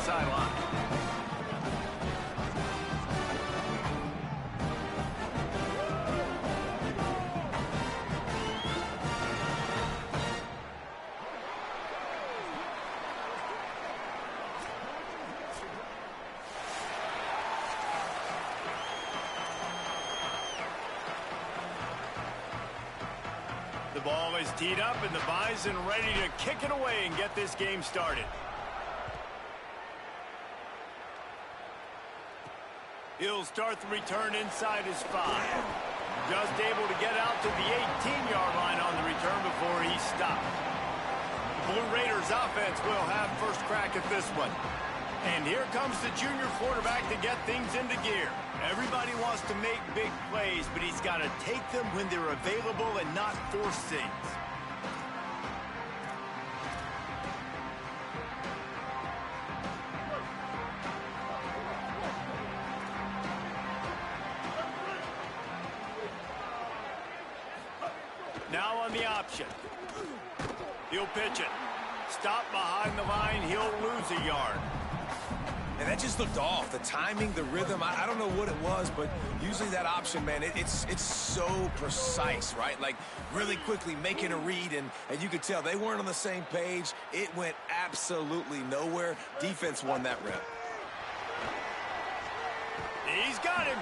sideline. The ball is teed up, and the Bison ready to kick it away and get this game started. He'll start the return inside his 5. Just able to get out to the 18-yard line on the return before he stopped. The Blue Raiders offense will have first crack at this one. And here comes the junior quarterback to get things into gear. Everybody wants to make big plays, but he's got to take them when they're available and not force things. Now on the option. He'll pitch it. Stop behind the line. He'll lose a yard. And that just looked off. The timing, the rhythm, I don't know what it was, but usually that option, man, it's so precise, right? Like, really quickly making a read, and you could tell they weren't on the same page. It went absolutely nowhere. Defense won that rep. He's got him.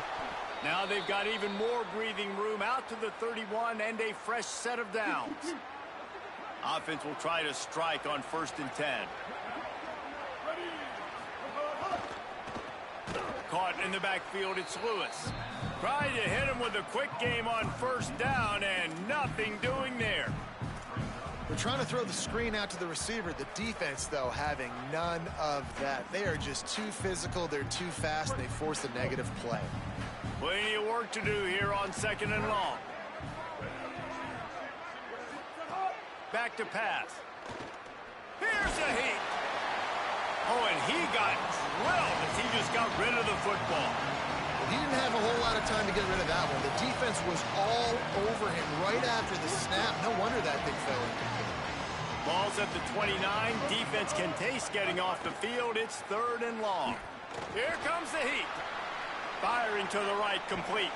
Now they've got even more breathing room out to the 31 and a fresh set of downs. Offense will try to strike on 1st and 10. Caught in the backfield, it's Lewis. Trying to hit him with a quick game on 1st down, and nothing doing there. They're trying to throw the screen out to the receiver. The defense, though, having none of that. They are just too physical, they're too fast, and they force a negative play. Plenty of work to do here on 2nd and long. Back to pass. Here's a heat. Oh, and he got drilled as he just got rid of the football. Well, he didn't have a whole lot of time to get rid of that one. The defense was all over him right after the snap. No wonder that thing fell incomplete. Ball's at the 29. Defense can taste getting off the field. It's 3rd and long. Here comes the heat. Firing to the right, complete.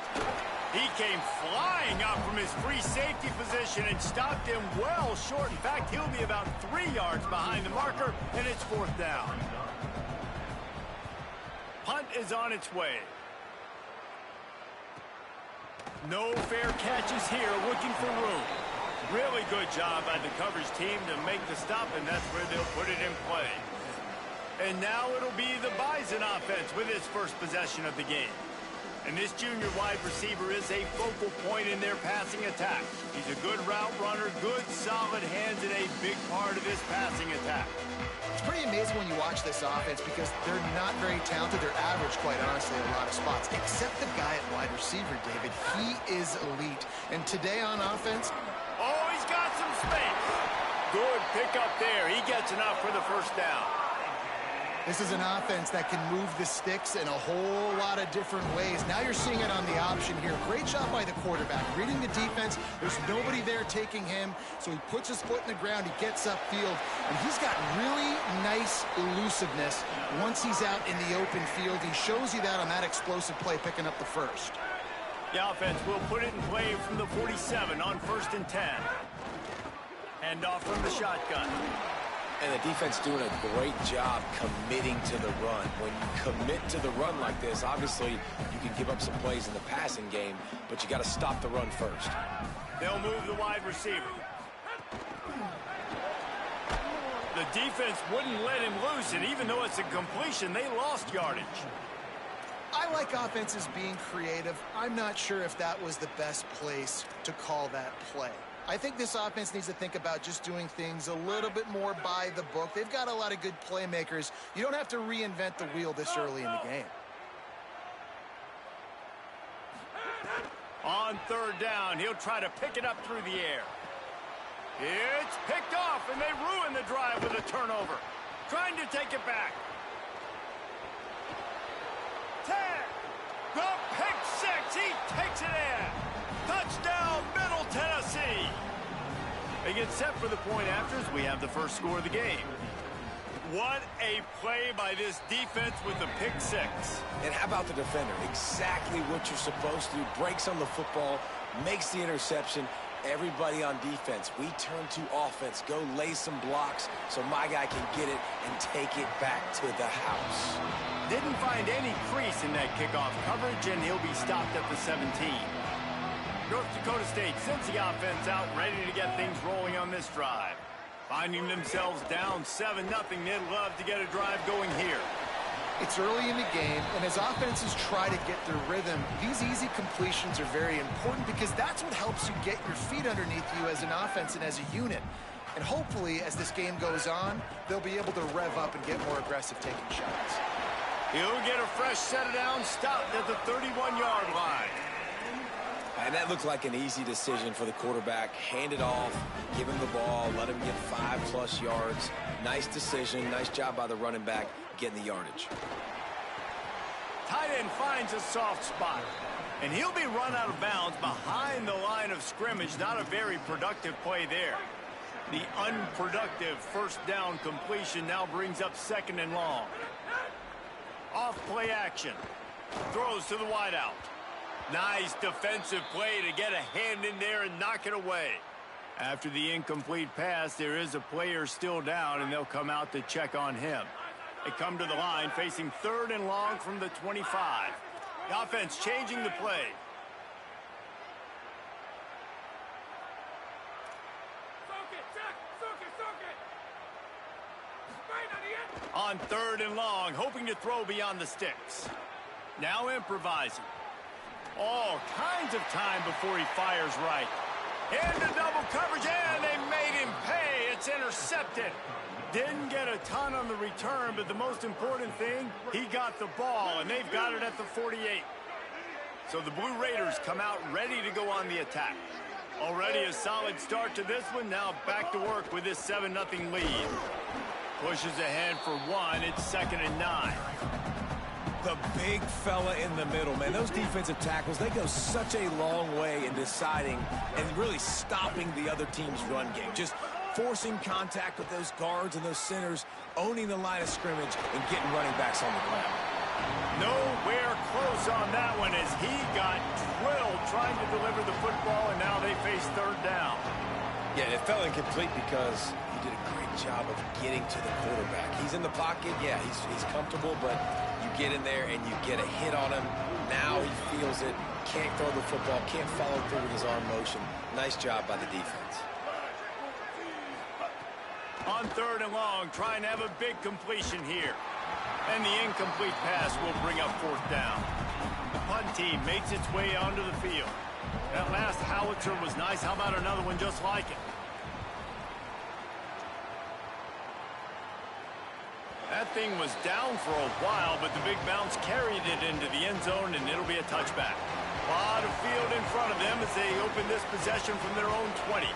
He came flying up from his free safety position and stopped him well short. In fact, he'll be about 3 yards behind the marker, and it's 4th down. Punt is on its way. No fair catches here, looking for room. Really good job by the coverage team to make the stop, and that's where they'll put it in play. And now it'll be the Bison offense with his first possession of the game. And this junior wide receiver is a focal point in their passing attack. He's a good route runner, good solid hands, and a big part of this passing attack. It's pretty amazing when you watch this offense because they're not very talented. They're average, quite honestly, in a lot of spots, except the guy at wide receiver, David. He is elite. And today on offense... Oh, he's got some space. Good pickup there. He gets enough for the 1st down. This is an offense that can move the sticks in a whole lot of different ways. Now you're seeing it on the option here. Great job by the quarterback. Reading the defense, there's nobody there taking him, so he puts his foot in the ground, he gets upfield, and he's got really nice elusiveness once he's out in the open field. He shows you that on that explosive play, picking up the 1st. The offense will put it in play from the 47 on 1st and 10. Hand off from the shotgun. And the defense doing a great job committing to the run. When you commit to the run like this, obviously you can give up some plays in the passing game, but you got to stop the run first. They'll move the wide receiver. The defense wouldn't let him loose, and even though it's a completion, they lost yardage. I like offenses being creative. I'm not sure if that was the best place to call that play. I think this offense needs to think about just doing things a little bit more by the book. They've got a lot of good playmakers. You don't have to reinvent the wheel this early in the game. On 3rd down, he'll try to pick it up through the air. It's picked off, and they ruin the drive with a turnover. Trying to take it back. 10. The pick 6. He takes it in. Touchdown, Middle Tennessee. They get set for the point afters. We have the first score of the game. What a play by this defense with the pick six. And how about the defender? Exactly what you're supposed to do. Breaks on the football, makes the interception. Everybody on defense, we turn to offense. Go lay some blocks so my guy can get it and take it back to the house. Didn't find any crease in that kickoff coverage, and he'll be stopped at the 17. North Dakota State sends the offense out, ready to get things rolling on this drive. Finding themselves down 7-0, they'd love to get a drive going here. It's early in the game, and as offenses try to get their rhythm, these easy completions are very important because that's what helps you get your feet underneath you as an offense and as a unit. And hopefully, as this game goes on, they'll be able to rev up and get more aggressive taking shots. He'll get a fresh set it down, stopped at the 31-yard line. And that looked like an easy decision for the quarterback. Hand it off, give him the ball, let him get 5+ yards. Nice decision, nice job by the running back getting the yardage. Tight end finds a soft spot, and he'll be run out of bounds behind the line of scrimmage. Not a very productive play there. The unproductive first down completion now brings up 2nd and long. Off play action. Throws to the wideout. Nice defensive play to get a hand in there and knock it away. After the incomplete pass, there is a player still down, and they'll come out to check on him. They come to the line facing 3rd and long from the 25. The offense changing the play. On 3rd and long, hoping to throw beyond the sticks. Now improvising. All kinds of time before he fires right. Into double coverage, and they made him pay. It's intercepted. Didn't get a ton on the return, but the most important thing, he got the ball, and they've got it at the 48. So the Blue Raiders come out ready to go on the attack. Already a solid start to this one. Now back to work with this 7-0 lead. Pushes ahead for 1. It's 2nd and 9. The big fella in the middle, man. Those defensive tackles, they go such a long way in deciding and really stopping the other team's run game. Just forcing contact with those guards and those centers, owning the line of scrimmage, and getting running backs on the ground. Nowhere close on that one as he got drilled trying to deliver the football, and now they face 3rd down. Yeah, it fell incomplete because he did a great job of getting to the quarterback. He's in the pocket, yeah, he's comfortable, but you get in there and you get a hit on him. Now he feels it, can't throw the football, can't follow through with his arm motion. Nice job by the defense. On 3rd and long, trying to have a big completion here. And the incomplete pass will bring up 4th down. The punt team makes its way onto the field. That last howitzer was nice. How about another one just like it? That thing was down for a while, but the big bounce carried it into the end zone, and it'll be a touchback. A lot of field in front of them as they open this possession from their own 20.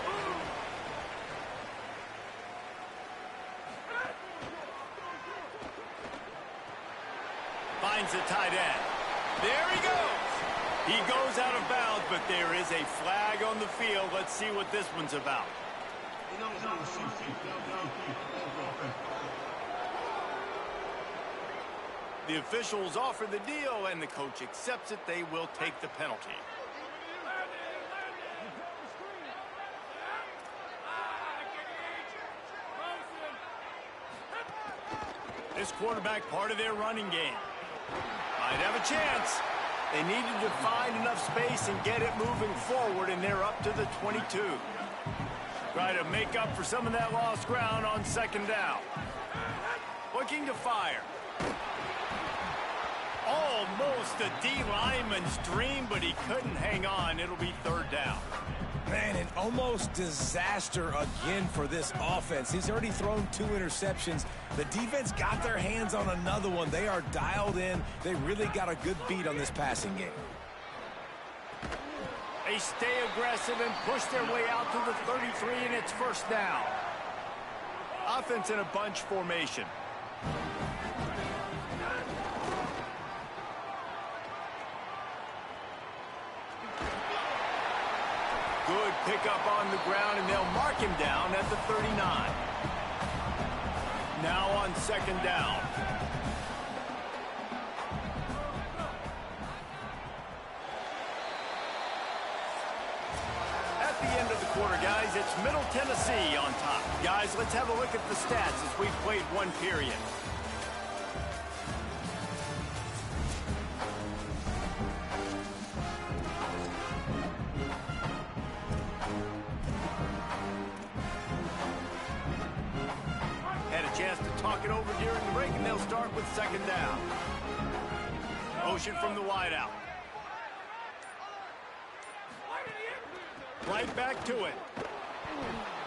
Finds the tight end. There he goes. He goes out of bounds, but there is a flag on the field. Let's see what this one's about. The officials offer the deal, and the coach accepts it. They will take the penalty. This quarterback, part of their running game. Might have a chance. They needed to find enough space and get it moving forward, and they're up to the 22. Try to make up for some of that lost ground on 2nd down. Looking to fire. Almost a D lineman's dream, but he couldn't hang on. It'll be 3rd down. Man, an almost disaster again for this offense. He's already thrown 2 interceptions. The defense got their hands on another one. They are dialed in. They really got a good beat on this passing game. They stay aggressive and push their way out to the 33, and it's 1st down. Offense in a bunch formation. Good pickup on the ground, and they'll mark him down at the 39. Now on second down. At the end of the quarter, guys, it's Middle Tennessee on top. Guys, let's have a look at the stats as we've played one period. Chance to talk it over during the break, and they'll start with second down. Motion from the wideout. Right back to it.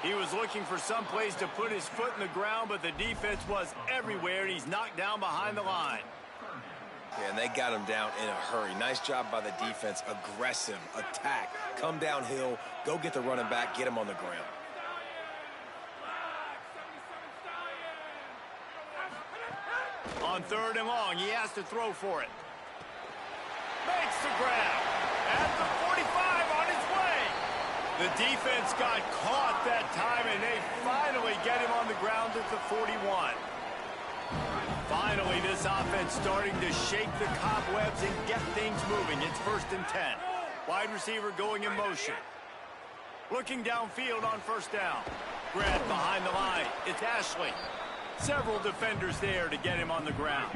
He was looking for some place to put his foot in the ground, but the defense was everywhere, and he's knocked down behind the line. Yeah, and they got him down in a hurry. Nice job by the defense. Aggressive, attack, come downhill, go get the running back, get him on the ground. On third and long, he has to throw for it. Makes the grab. At the 45 on his way. The defense got caught that time, and they finally get him on the ground at the 41. Finally, this offense starting to shake the cobwebs and get things moving. It's 1st and 10. Wide receiver going in motion. Looking downfield on first down. Grab behind the line. It's Ashley. Several defenders there to get him on the ground.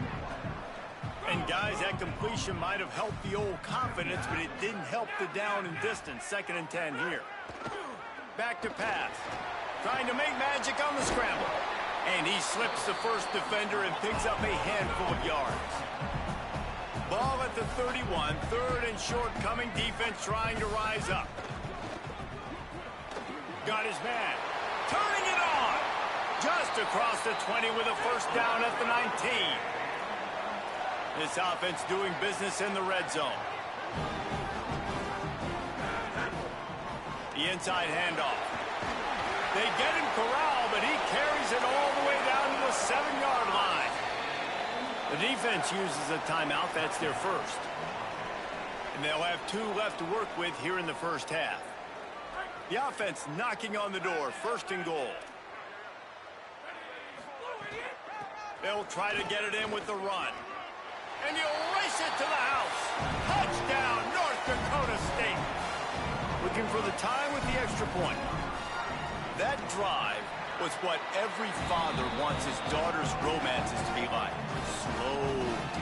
And guys, that completion might have helped the old confidence, but it didn't help the down and distance. 2nd and 10 here. Back to pass. Trying to make magic on the scramble. And he slips the first defender and picks up a handful of yards. Ball at the 31. 3rd and short coming. Defense trying to rise up. Got his man. Turning it on. Just across the 20 with a first down at the 19. This offense doing business in the red zone. The inside handoff. They get him corralled, but he carries it all the way down to the 7-yard line. The defense uses a timeout. That's their first. And they'll have 2 left to work with here in the first half. The offense knocking on the door. 1st and goal. They'll try to get it in with the run. And he'll race it to the house. Touchdown, North Dakota State. Looking for the time with the extra point. That drive was what every father wants his daughter's romances to be like. Slow,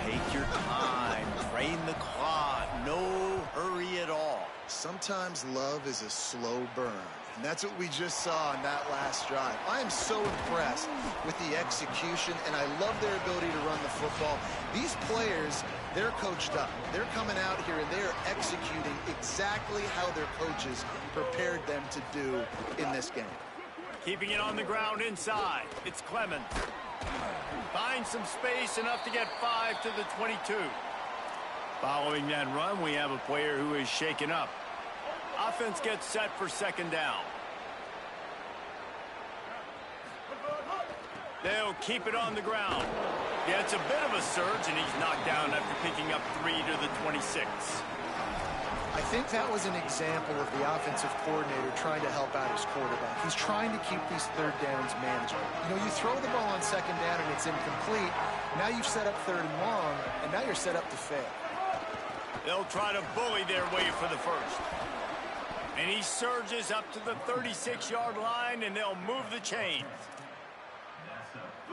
take your time, drain the clock, no hurry at all. Sometimes love is a slow burn. And that's what we just saw in that last drive. I am so impressed with the execution, and I love their ability to run the football. These players, they're coached up. They're coming out here, and they're executing exactly how their coaches prepared them to do in this game. Keeping it on the ground inside. It's Clemens. Finds some space, enough to get 5 to the 22. Following that run, we have a player who is shaken up. Offense gets set for second down. They'll keep it on the ground. Gets a bit of a surge, and he's knocked down after picking up 3 to the 26. I think that was an example of the offensive coordinator trying to help out his quarterback. He's trying to keep these third downs manageable. You know, you throw the ball on second down and it's incomplete. Now you've set up 3rd and long, and now you're set up to fail. They'll try to bully their way for the first. And he surges up to the 36-yard line, and they'll move the chains.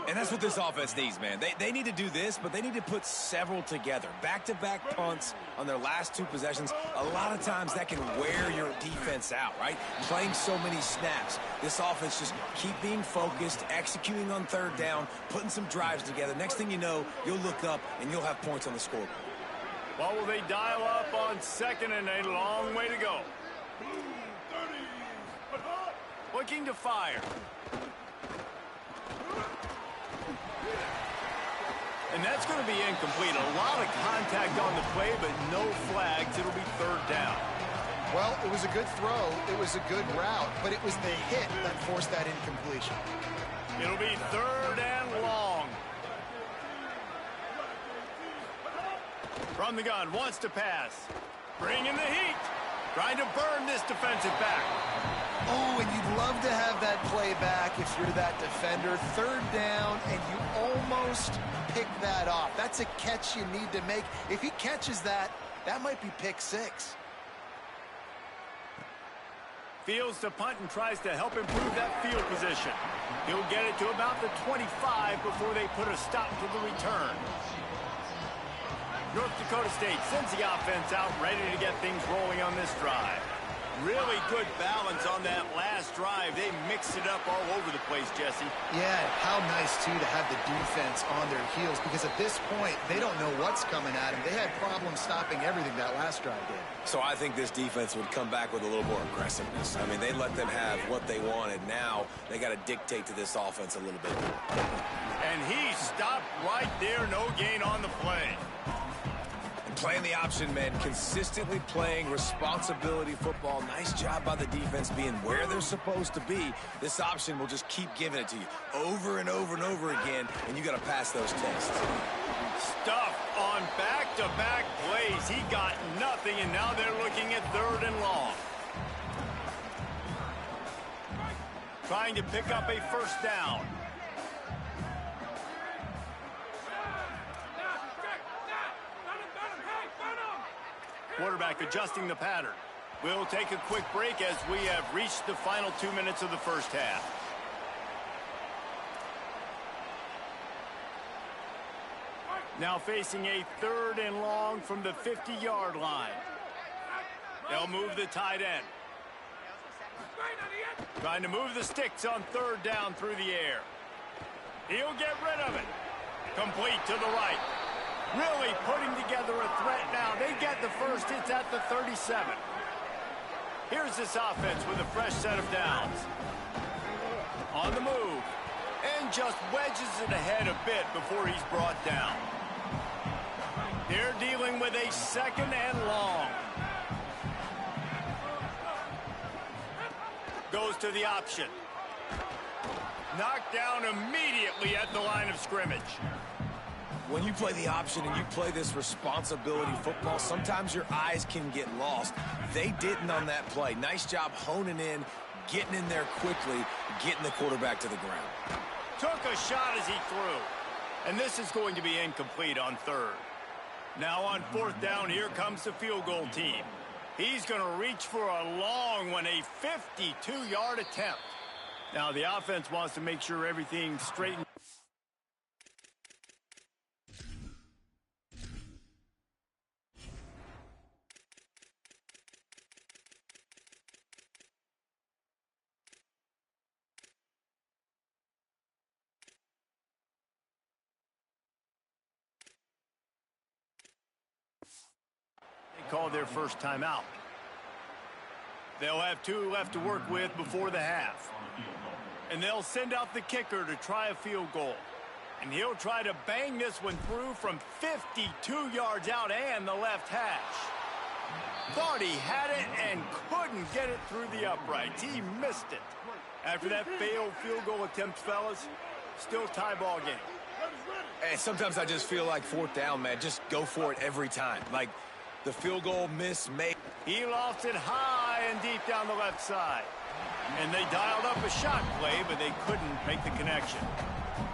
And that's what this offense needs, man. They need to do this, but they need to put several together. Back-to-back punts on their last 2 possessions. A lot of times that can wear your defense out, right? Playing so many snaps. This offense just keep being focused, executing on 3rd down, putting some drives together. Next thing you know, you'll look up and you'll have points on the scoreboard. Well, will they dial up on second, and a long way to go. Looking to fire. And that's going to be incomplete. A lot of contact on the play, but no flags. It'll be 3rd down. Well, it was a good throw. It was a good route, but it was the hit that forced that incompletion. It'll be 3rd and long. From the gun, wants to pass. Bringing the heat. Trying to burn this defensive back. Oh, and you'd love to have that play back if you're that defender. 3rd down, and just pick that off. That's a catch you need to make. If he catches that, that might be pick 6. Fields to punt and tries to help improve that field position. He'll get it to about the 25 before they put a stop to the return. North Dakota State sends the offense out ready to get things rolling on this drive. Really good balance on that last drive. They mixed it up all over the place, Jesse. Yeah, how nice, too, to have the defense on their heels, because at this point, they don't know what's coming at them. They had problems stopping everything that last drive did. So I think this defense would come back with a little more aggressiveness. I mean, they let them have what they wanted. Now they got to dictate to this offense a little bit. And he stopped right there. No gain on the play. Playing the option, man, consistently playing responsibility football. Nice job by the defense being where they're supposed to be. This option will just keep giving it to you over and over and over again, and you got to pass those tests. Stuff on back-to-back plays. He got nothing, and now they're looking at 3rd and long. Trying to pick up a first down. Quarterback adjusting the pattern. We'll take a quick break as we have reached the final 2 minutes of the first half. Now facing a 3rd and long from the 50-yard line. They'll move the tight end. Trying to move the sticks on 3rd down through the air. He'll get rid of it. Complete to the right. Really putting together a threat now. They get the first. It's at the 37. Here's this offense with a fresh set of downs. On the move. And just wedges it ahead a bit before he's brought down. They're dealing with a 2nd and long. Goes to the option. Knocked down immediately at the line of scrimmage. When you play the option and you play this responsibility football, sometimes your eyes can get lost. They didn't on that play. Nice job honing in, getting in there quickly, getting the quarterback to the ground. Took a shot as he threw. And this is going to be incomplete on 3rd. Now on 4th down, here comes the field goal team. He's going to reach for a long one, a 52-yard attempt. Now the offense wants to make sure everything's straightened. Call their first timeout. They'll have 2 left to work with before the half. And they'll send out the kicker to try a field goal. And he'll try to bang this one through from 52 yards out and the left hash. Thought he had it and couldn't get it through the uprights. He missed it. After that failed field goal attempt, fellas, still tie ball game. And sometimes I just feel like 4th down, man, just go for it every time. Like, the field goal miss made. He lofts it high and deep down the left side. And they dialed up a shot play, but they couldn't make the connection.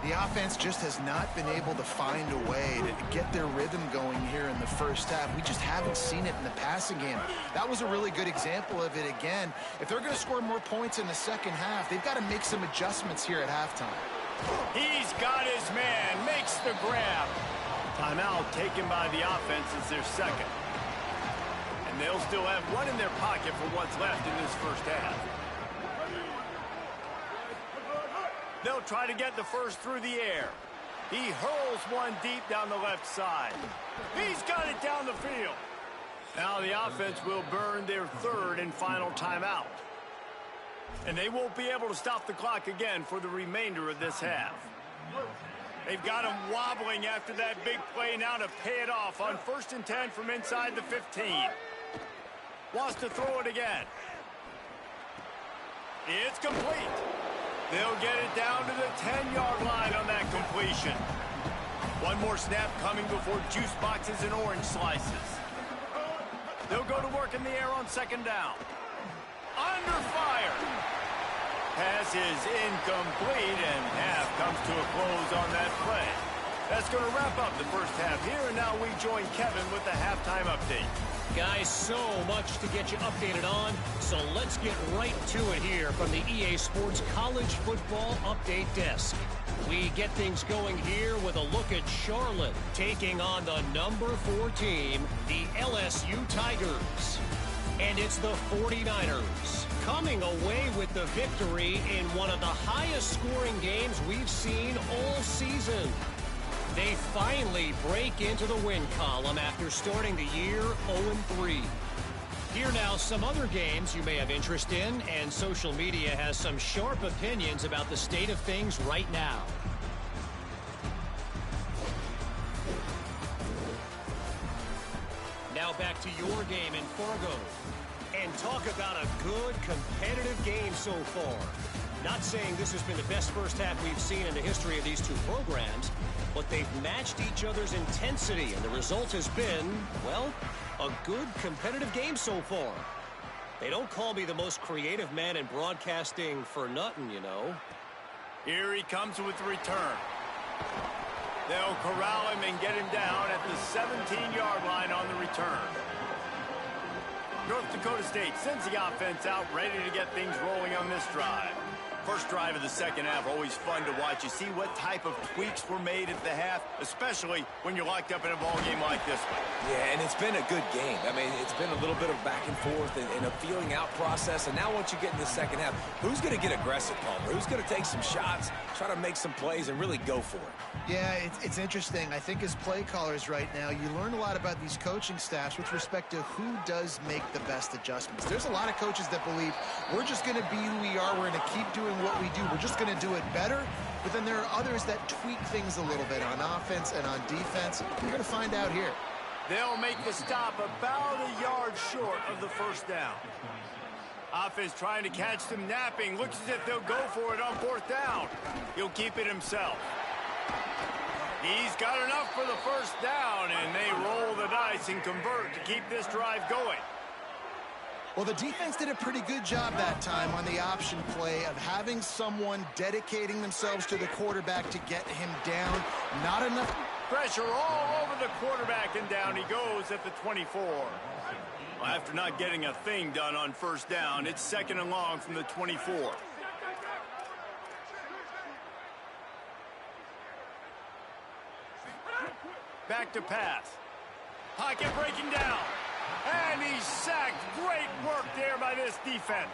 The offense just has not been able to find a way to get their rhythm going here in the first half. We just haven't seen it in the passing game. That was a really good example of it again. If they're going to score more points in the second half, they've got to make some adjustments here at halftime. He's got his man, makes the grab. Timeout taken by the offense is their 2nd. And they'll still have one in their pocket for what's left in this first half. They'll try to get the first through the air. He hurls one deep down the left side. He's got it down the field. Now the offense will burn their 3rd and final timeout. And they won't be able to stop the clock again for the remainder of this half. They've got him wobbling after that big play now to pay it off on 1st and 10 from inside the 15. Wants to throw it again. It's complete. They'll get it down to the 10-yard line on that completion. One more snap coming before juice boxes and orange slices. They'll go to work in the air on 2nd down. Under fire. Pass is incomplete, and half comes to a close on that play. That's going to wrap up the first half here, and now we join Kevin with the halftime update. Guys, so much to get you updated on, so let's get right to it here from the EA Sports College Football Update Desk. We get things going here with a look at Charlotte taking on the number 4 team, the LSU Tigers. And it's the 49ers coming away with the victory in one of the highest scoring games we've seen all season. They finally break into the win column after starting the year 0-3. Here now some other games you may have interest in, and social media has some sharp opinions about the state of things right now. Now back to your game in Fargo. And talk about a good competitive game so far. Not saying this has been the best first half we've seen in the history of these two programs, but they've matched each other's intensity, and the result has been, well, a good competitive game so far. They don't call me the most creative man in broadcasting for nothing, you know. Here he comes with the return. They'll corral him and get him down at the 17-yard line on the return. North Dakota State sends the offense out, ready to get things rolling on this drive. First drive of the second half, always fun to watch. You see what type of tweaks were made at the half, especially when you're locked up in a ball game like this one. Yeah, and it's been a good game. I mean, it's been a little bit of back and forth and a feeling out process. And now once you get in the second half, who's going to get aggressive, Palmer? Who's going to take some shots, try to make some plays, and really go for it? Yeah, it's interesting. I think as play callers right now, you learn a lot about these coaching staffs with respect to who does make the best adjustments. There's a lot of coaches that believe we're just going to be who we are. We're going to keep doing what we do. We're just going to do it better. But then there are others that tweak things a little bit on offense and on defense. We're going to find out here. They'll make the stop about a yard short of the first down. Offense trying to catch them napping. Looks as if they'll go for it on fourth down. He'll keep it himself. He's got enough for the first down, and they roll the dice and convert to keep this drive going. Well, the defense did a pretty good job that time on the option play of having someone dedicating themselves to the quarterback to get him down. Not enough pressure all over the quarterback, and down he goes at the 24. Well, after not getting a thing done on first down, it's second and long from the 24. Back to pass. Pocket breaking down. And he's sacked. Great work there by this defense.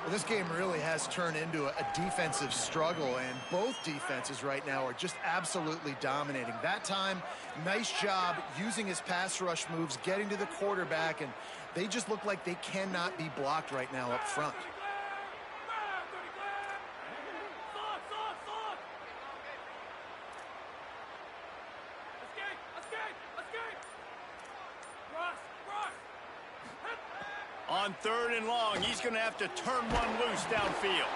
Well, this game really has turned into a defensive struggle, and both defenses right now are just absolutely dominating. That time, nice job using his pass rush moves, getting to the quarterback, and they just look like they cannot be blocked right now up front. On third and long, he's going to have to turn one loose downfield.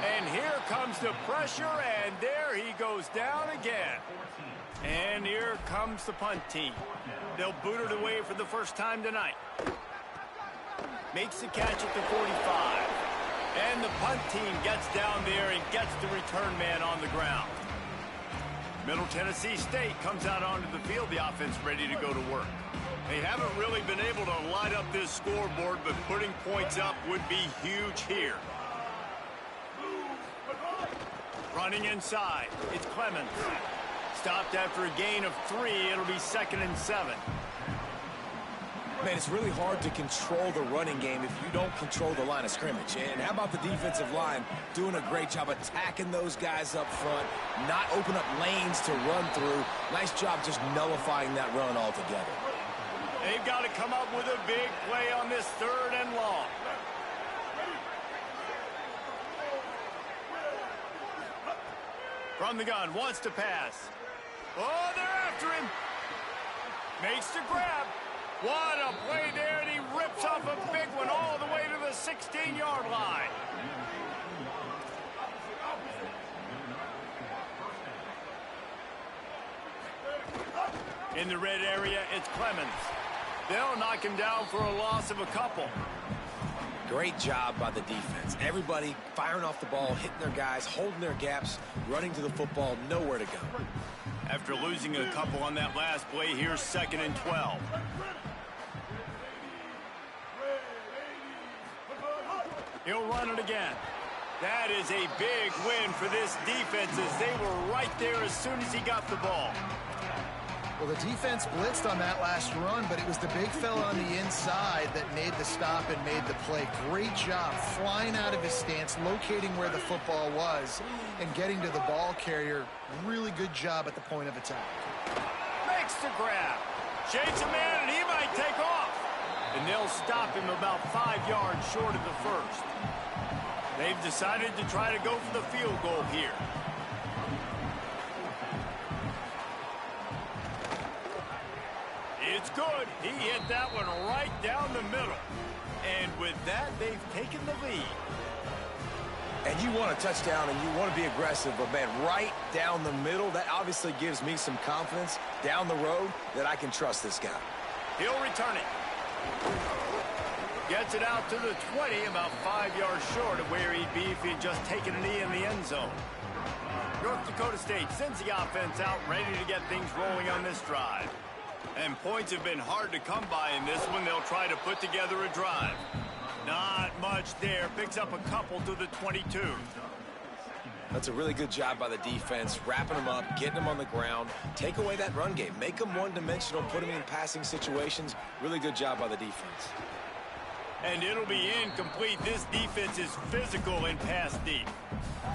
And here comes the pressure, and there he goes down again. And here comes the punt team. They'll boot it away for the first time tonight. Makes the catch at the 45. And the punt team gets down there and gets the return man on the ground. Middle Tennessee State comes out onto the field, the offense ready to go to work. They haven't really been able to light up this scoreboard, but putting points up would be huge here. Running inside, it's Clemens. Stopped after a gain of 3, it'll be 2nd and 7. Man, it's really hard to control the running game if you don't control the line of scrimmage. And how about the defensive line doing a great job attacking those guys up front, not open up lanes to run through. Nice job just nullifying that run altogether. They've got to come up with a big play on this third and long. From the gun, wants to pass. Oh, they're after him. Makes the grab. What a play there, and he rips off a big one all the way to the 16-yard line. In the red area, it's Clemens. They'll knock him down for a loss of a couple. Great job by the defense. Everybody firing off the ball, hitting their guys, holding their gaps, running to the football, nowhere to go. After losing a couple on that last play, here's 2nd and 12. He'll run it again. That is a big win for this defense as they were right there as soon as he got the ball. Well, the defense blitzed on that last run, but it was the big fella on the inside that made the stop and made the play. Great job flying out of his stance, locating where the football was, and getting to the ball carrier. Really good job at the point of attack. Makes the grab. Shades a man, and he might take off. And they'll stop him about 5 yards short of the first. They've decided to try to go for the field goal here. It's good. He hit that one right down the middle. And with that, they've taken the lead. And you want a touchdown and you want to be aggressive, but man, right down the middle, that obviously gives me some confidence down the road that I can trust this guy. He'll return it. Gets it out to the 20, about 5 yards short of where he'd be if he'd just taken a knee in the end zone. North Dakota State sends the offense out, ready to get things rolling on this drive. And points have been hard to come by in this one. They'll try to put together a drive. Not much there. Picks up a couple to the 22. That's a really good job by the defense, wrapping them up, getting them on the ground. Take away that run game. Make them one-dimensional, put them in passing situations. Really good job by the defense. And it'll be incomplete. This defense is physical and pass deep.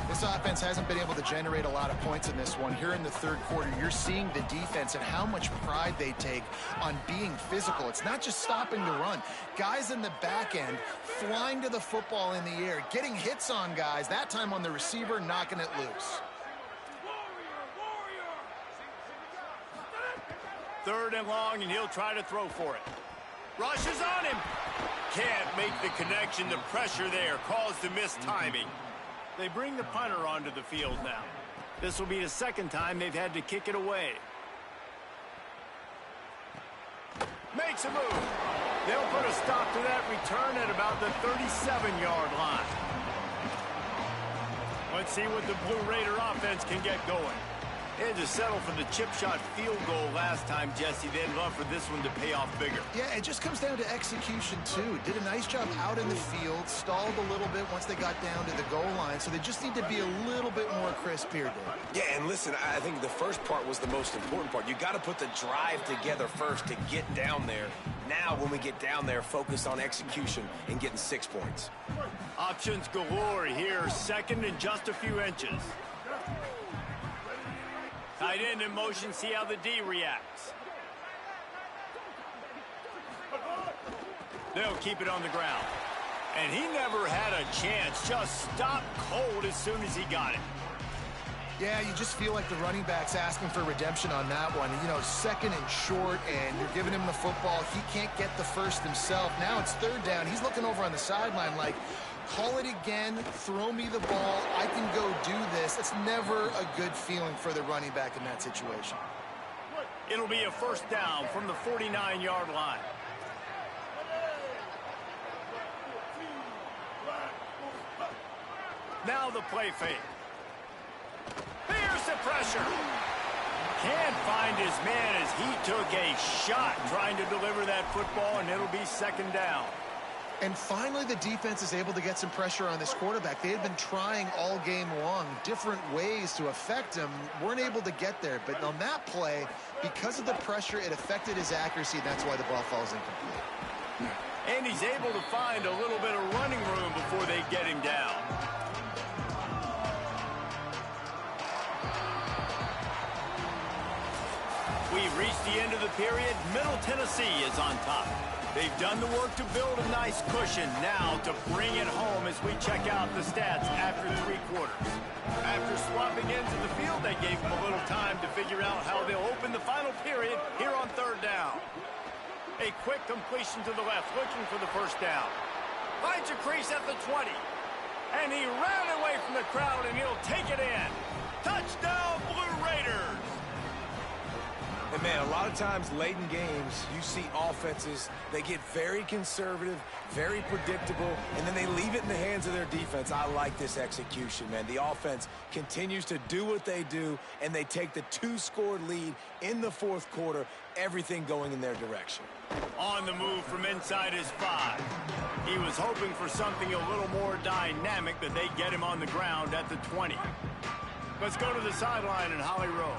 This offense hasn't been able to generate a lot of points in this one. Here in the third quarter, you're seeing the defense and how much pride they take on being physical. It's not just stopping the run. Guys in the back end flying to the football in the air, getting hits on guys, that time on the receiver, knocking it loose. 3rd and long, and he'll try to throw for it. Rushes on him. Can't make the connection. The pressure there caused the missed timing. They bring the punter onto the field now. This will be the 2nd time they've had to kick it away. Makes a move. They'll put a stop to that return at about the 37-yard line. Let's see what the Blue Raider offense can get going. They had to settle for the chip shot field goal last time, Jesse. They'd love for this one to pay off bigger. Yeah, it just comes down to execution, too. Did a nice job out in the field, stalled a little bit once they got down to the goal line, so they just need to be a little bit more crisp here, Dave. Yeah, and listen, I think the first part was the most important part. You got to put the drive together first to get down there. Now, when we get down there, focus on execution and getting 6 points. Options galore here. 2nd and just a few inches. Tight end in motion, see how the D reacts. They'll keep it on the ground. And he never had a chance, just stopped cold as soon as he got it. Yeah, you just feel like the running back's asking for redemption on that one. You know, 2nd and short, and you're giving him the football. He can't get the first himself. Now it's 3rd down. He's looking over on the sideline like, call it again, throw me the ball, I can go do this. It's never a good feeling for the running back in that situation. It'll be a 1st down from the 49-yard line. Now the play fake. Here's the pressure. Can't find his man as he took a shot trying to deliver that football, and it'll be 2nd down. And finally, the defense is able to get some pressure on this quarterback. They had been trying all game long, different ways to affect him, weren't able to get there. But on that play, because of the pressure, it affected his accuracy, and that's why the ball falls incomplete. And he's able to find a little bit of running room before they get him down. We've reached the end of the period. Middle Tennessee is on top. They've done the work to build a nice cushion. Now to bring it home as we check out the stats after 3 quarters. After swapping ends of the field, they gave them a little time to figure out how they'll open the final period here on 3rd down. A quick completion to the left, looking for the 1st down. Finds a crease at the 20. And he ran away from the crowd, and he'll take it in. Touchdown, Blue Raiders! And man, a lot of times late in games, you see offenses, they get very conservative, very predictable, and then they leave it in the hands of their defense. I like this execution, man. The offense continues to do what they do, and they take the 2-score lead in the fourth quarter, everything going in their direction. On the move from inside his 5. He was hoping for something a little more dynamic, that they get him on the ground at the 20. Let's go to the sideline in Holly Rowe.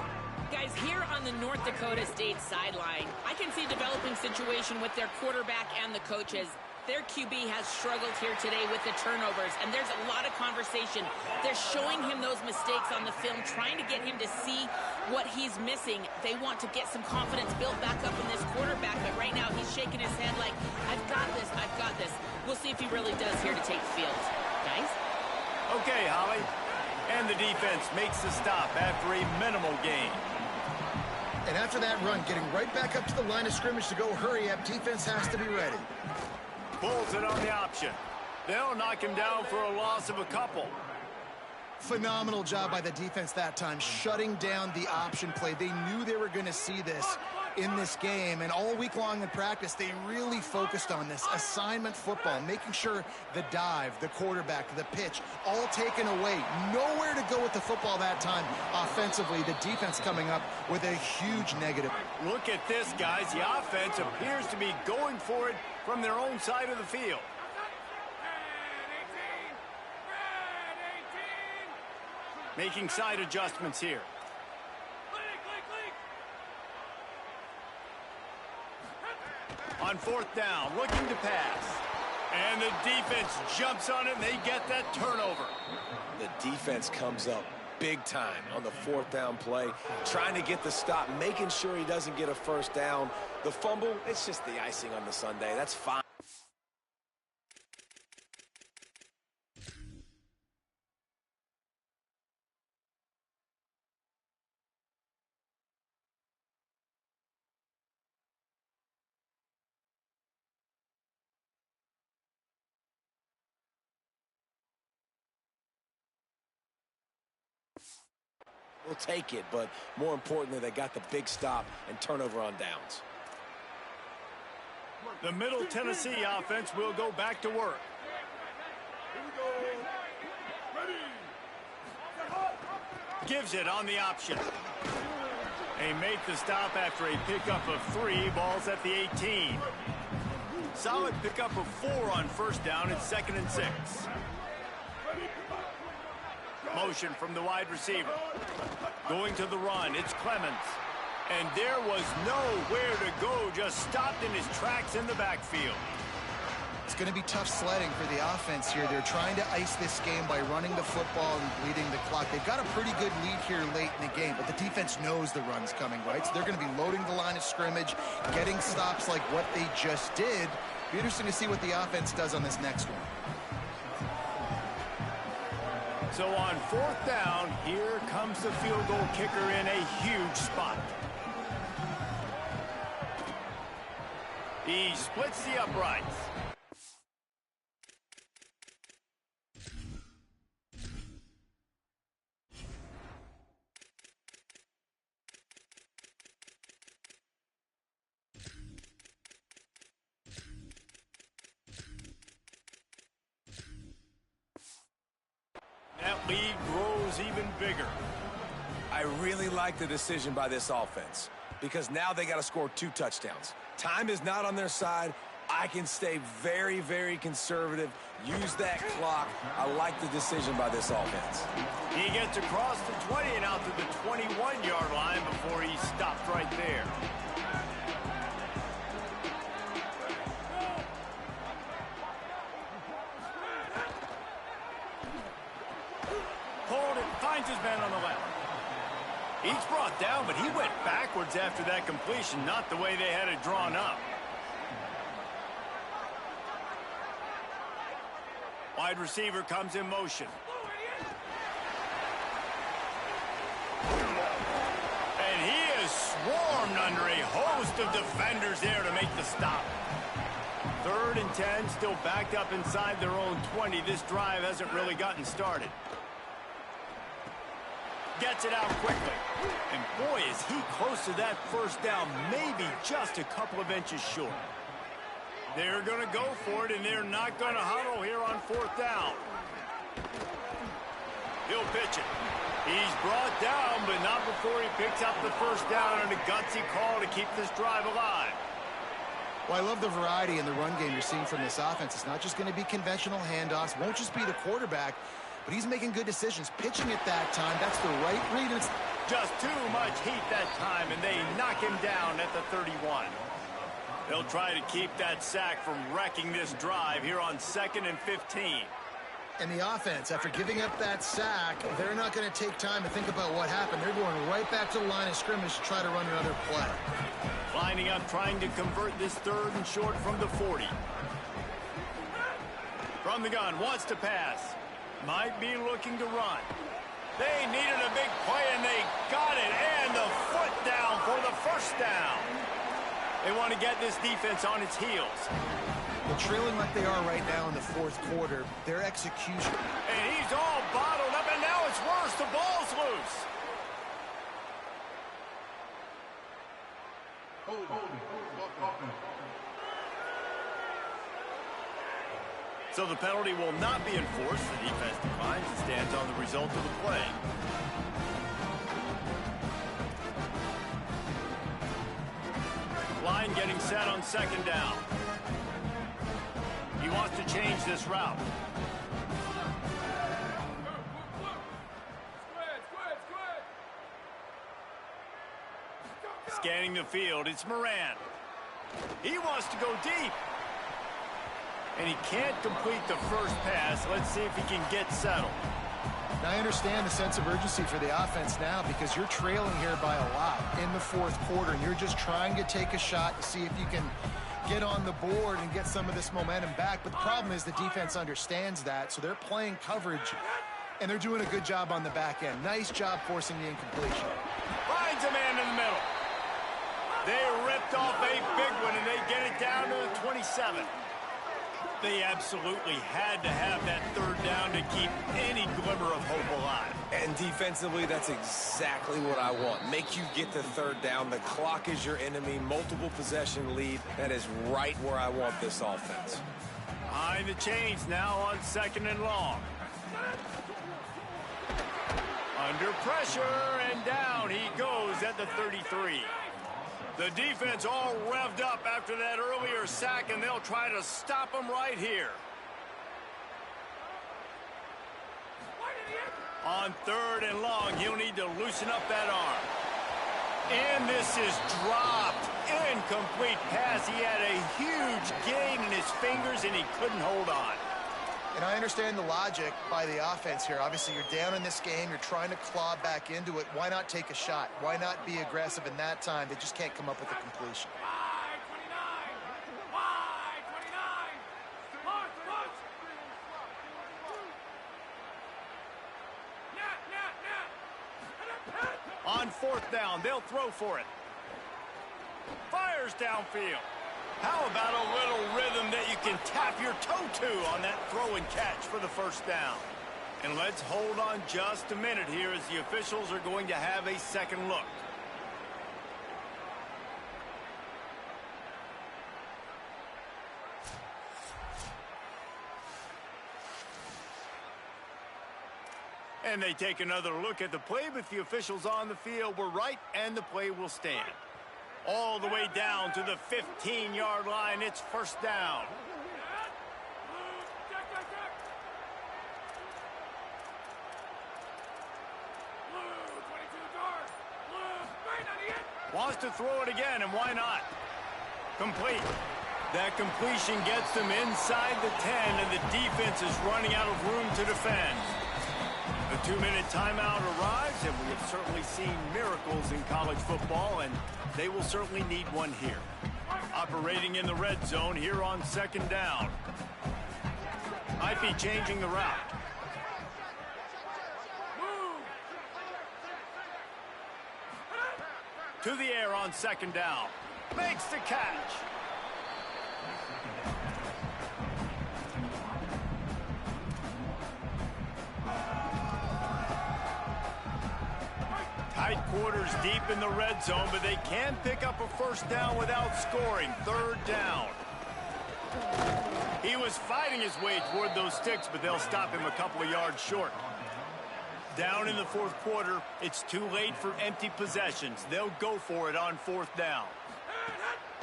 Guys, here on the North Dakota State sideline, I can see a developing situation with their quarterback and the coaches. Their QB has struggled here today with the turnovers, and there's a lot of conversation. They're showing him those mistakes on the film, trying to get him to see what he's missing. They want to get some confidence built back up in this quarterback, but right now he's shaking his head like, I've got this, I've got this. We'll see if he really does here to take the field. Guys? Okay, Holly. And the defense makes the stop after a minimal gain. And after that run, getting right back up to the line of scrimmage to go hurry up, defense has to be ready. Pulls it on the option. They'll knock him down for a loss of a couple. Phenomenal job by the defense that time, shutting down the option play. They knew they were going to see this in this game, and all week long in practice, they really focused on this assignment football, making sure the dive, the quarterback, the pitch, all taken away. Nowhere to go with the football that time offensively. The defense coming up with a huge negative. Look at this, guys. The offense appears to be going for it from their own side of the field. Making side adjustments here. On 4th down, looking to pass. And the defense jumps on it, and they get that turnover. The defense comes up big time on the 4th down play, trying to get the stop, making sure he doesn't get a first down. The fumble, it's just the icing on the sundae. That's fine. We'll take it, but more importantly, they got the big stop and turnover on downs. The Middle Tennessee offense will go back to work. Here we go. Ready. Gives it on the option. They make the stop after a pickup of 3, balls at the 18. Solid pickup of 4 on 1st down. It's 2nd and 6. Motion from the wide receiver. Going to the run, it's Clemens. And there was nowhere to go, just stopped in his tracks in the backfield. It's going to be tough sledding for the offense here. They're trying to ice this game by running the football and bleeding the clock. They've got a pretty good lead here late in the game, but the defense knows the run's coming, right? So they're going to be loading the line of scrimmage, getting stops like what they just did. Be interesting to see what the offense does on this next one. So on 4th down, here comes the field goal kicker in a huge spot. He splits the uprights. That lead grows even bigger. I really like the decision by this offense because now they got to score 2 touchdowns. Time is not on their side. I can stay very, very conservative, use that clock. I like the decision by this offense. He gets across the 20 and out to the 21-yard line before he stopped right there. Hold it, finds his man on the left. He's brought down, but he went backwards after that completion, not the way they had it drawn up. Wide receiver comes in motion. And he is swarmed under a host of defenders there to make the stop. 3rd and 10, still backed up inside their own 20. This drive hasn't really gotten started. Gets it out quickly. And boy, is he close close to that first down, maybe just a couple of inches short. They're going to go for it, and they're not going to huddle here on fourth down. He'll pitch it. He's brought down, but not before he picks up the first down on a gutsy call to keep this drive alive. Well, I love the variety in the run game you're seeing from this offense. It's not just going to be conventional handoffs. Won't just be the quarterback, but he's making good decisions. Pitching at that time, that's the right read. It's just too much heat that time, and they knock him down at the 31. They'll try to keep that sack from wrecking this drive here on 2nd and 15. And the offense, after giving up that sack, they're not going to take time to think about what happened. They're going right back to the line of scrimmage to try to run another play. Lining up, trying to convert this 3rd and short from the 40. From the gun, wants to pass. Might be looking to run. They needed a big play, and they got it. And the foot down for the first down. They want to get this defense on its heels. Well, trailing like they are right now in the 4th quarter, their execution. And he's all bottled up, and now it's worse. The ball's loose. So the penalty will not be enforced. The defense declines and stands on the result of the play. Line getting set on 2nd down. He wants to change this route. Scanning the field, it's Moran. He wants to go deep. And he can't complete the first pass. Let's see if he can get settled. Now, I understand the sense of urgency for the offense now because you're trailing here by a lot in the 4th quarter, and you're just trying to take a shot to see if you can get on the board and get some of this momentum back. But the problem is the defense understands that, so they're playing coverage, and they're doing a good job on the back end. Nice job forcing the incompletion. Finds a man in the middle. They ripped off a big one, and they get it down to the 27. They absolutely had to have that 3rd down to keep any glimmer of hope alive. And defensively, that's exactly what I want. Make you get the 3rd down. The clock is your enemy. Multiple possession lead. That is right where I want this offense. Behind the chains now on 2nd and long. Under pressure, and down he goes at the 33. The defense all revved up after that earlier sack, and they'll try to stop him right here. On 3rd and long, he'll need to loosen up that arm. And this is dropped. Incomplete pass. He had a huge gain in his fingers, and he couldn't hold on. And I understand the logic by the offense here. Obviously, you're down in this game. You're trying to claw back into it. Why not take a shot? Why not be aggressive in that time? They just can't come up with a completion. On 4th down, they'll throw for it. Fires downfield. How about a little rhythm that you can tap your toe to on that throw and catch for the first down? And let's hold on just a minute here as the officials are going to have a second look. And they take another look at the play, but the officials on the field were right, and the play will stand. All the way down to the 15-yard line. It's first down. Wants to throw it again, and why not? Complete. That completion gets them inside the 10, and the defense is running out of room to defend. The 2-minute timeout arrives, and we have certainly seen miracles in college football, and they will certainly need one here. Operating in the red zone here on 2nd down. Might be changing the route. To the air on 2nd down. Makes the catch. Tight quarters deep in the red zone, but they can pick up a first down without scoring. Third down. He was fighting his way toward those sticks, but they'll stop him a couple of yards short. Down in the fourth quarter, it's too late for empty possessions. They'll go for it on fourth down.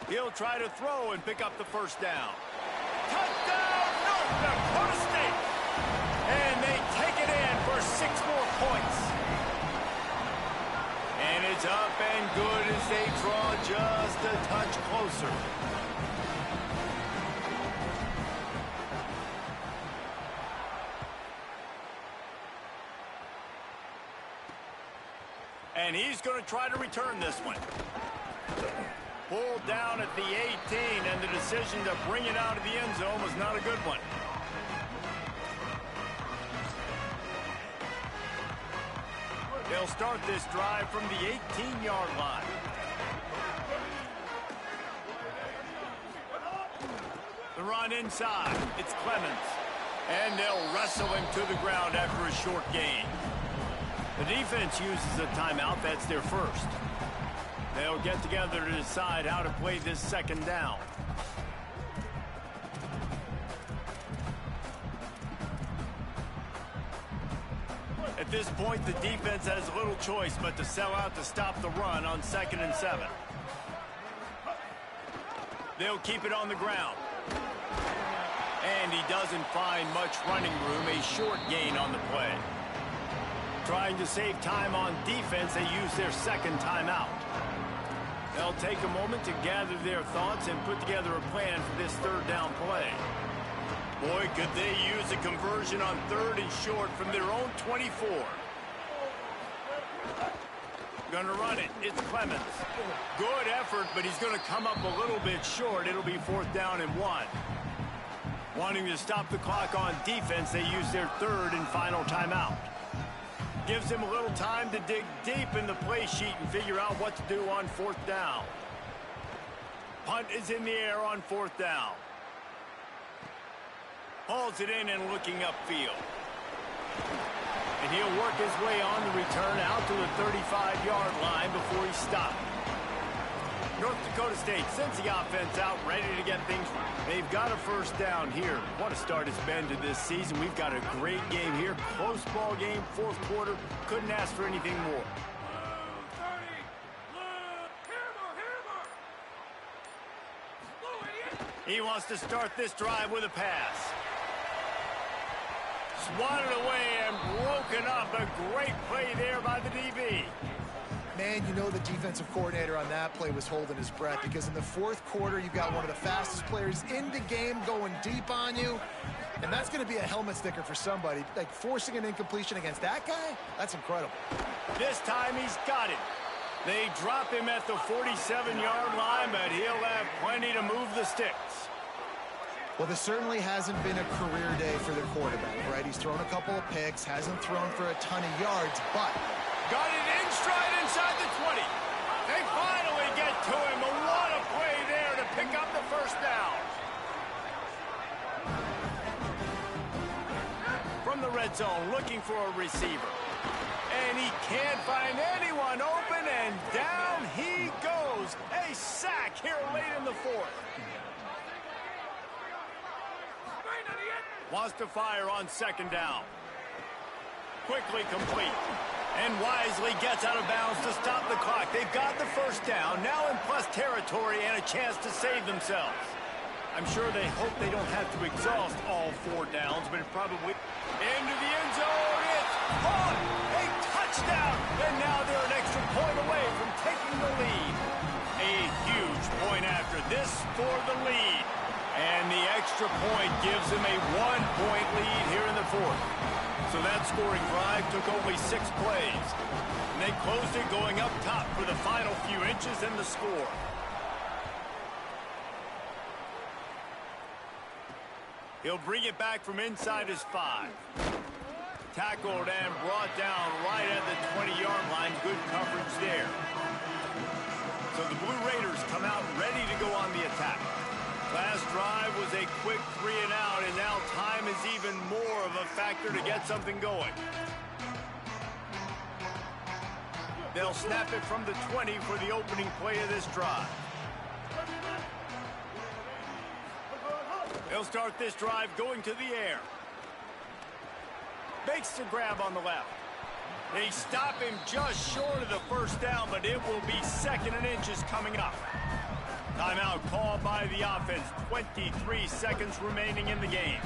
He'll try to throw and pick up the first down. Touchdown, North Dakota State! And they take it in for 6 more points. And it's up and good as they draw just a touch closer. And he's going to try to return this one. Pulled down at the 18, and the decision to bring it out of the end zone was not a good one. They'll start this drive from the 18-yard line. The run inside. It's Clemens. And they'll wrestle him to the ground after a short gain. The defense uses a timeout. That's their first. They'll get together to decide how to play this second down. At this point, the defense has little choice but to sell out to stop the run on 2nd and 7. They'll keep it on the ground. And he doesn't find much running room. A short gain on the play. Trying to save time on defense, they use their second timeout. They'll take a moment to gather their thoughts and put together a plan for this third down play. Boy, could they use a conversion on 3rd and short from their own 24. Gonna run it. It's Clemens. Good effort, but he's gonna come up a little bit short. It'll be 4th down and 1. Wanting to stop the clock on defense, they use their 3rd and final timeout. Gives him a little time to dig deep in the play sheet and figure out what to do on 4th down. Punt is in the air on 4th down. Hauls it in and looking upfield. And he'll work his way on the return out to the 35-yard line before he's stopped. North Dakota State sends the offense out, ready to get things. They've got a first down here. What a start it's been to this season. We've got a great game here. Close ball game, fourth quarter. Couldn't ask for anything more. He wants to start this drive with a pass. Swatted away and broken up. A great play there by the DB. Man, you know the defensive coordinator on that play was holding his breath, because in the fourth quarter, you've got one of the fastest players in the game going deep on you, and that's going to be a helmet sticker for somebody. Like, forcing an incompletion against that guy, that's incredible. This time he's got it. They drop him at the 47-yard line, but he'll have plenty to move the sticks. Well, this certainly hasn't been a career day for the quarterback, right? He's thrown a couple of picks, hasn't thrown for a ton of yards, but got it in stride inside the 20. They finally get to him. But what a play there to pick up the first down. From the red zone, looking for a receiver. And he can't find anyone open, and down he goes. A sack here late in the fourth. Wants to fire on 2nd down. Quickly complete. And wisely gets out of bounds to stop the clock. They've got the first down, now in plus territory and a chance to save themselves. I'm sure they hope they don't have to exhaust all 4 downs, but it probably... Into the end zone, it's caught! A touchdown! And now they're an extra point away from taking the lead. A huge point after this for the lead. And the extra point gives them a 1-point lead here in the fourth. So that scoring drive took only 6 plays. And they closed it going up top for the final few inches in the score. He'll bring it back from inside his 5. Tackled and brought down right at the 20-yard line. Good coverage there. So the Blue Raiders come out ready to go on the attack. Last drive was a quick 3 and out, and now time is even more of a factor to get something going. They'll snap it from the 20 for the opening play of this drive. They'll start this drive going to the air. Makes the grab on the left. They stop him just short of the first down, but it will be 2nd and inches coming up. Timeout called by the offense. 23 seconds remaining in the game.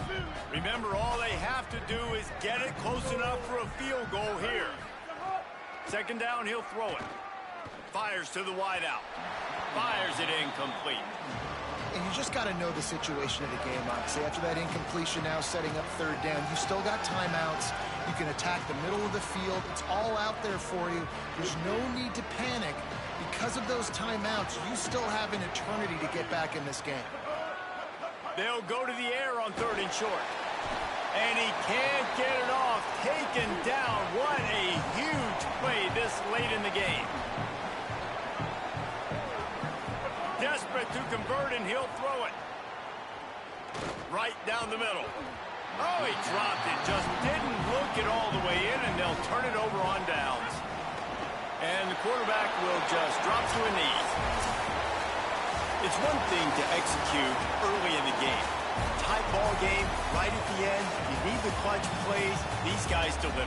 Remember, all they have to do is get it close enough for a field goal here. 2nd down, he'll throw it. Fires to the wideout. Fires it incomplete. And you just got to know the situation of the game, obviously. After that incompletion, now setting up 3rd down. You still got timeouts. You can attack the middle of the field. It's all out there for you. There's no need to panic. Because of those timeouts, you still have an eternity to get back in this game. They'll go to the air on 3rd and short. And he can't get it off. Taken down. What a huge play this late in the game. Desperate to convert, and he'll throw it. Right down the middle. Oh, he dropped it. Just didn't look it all the way in, and they'll turn it over on downs. And the quarterback will just drop to a knee. It's one thing to execute early in the game. Tight ball game, right at the end. You need the clutch plays. These guys deliver.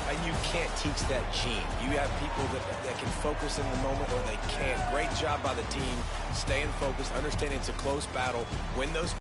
And you can't teach that gene. You have people that can focus in the moment or they can't. Great job by the team, staying focused, understanding it's a close battle. Win those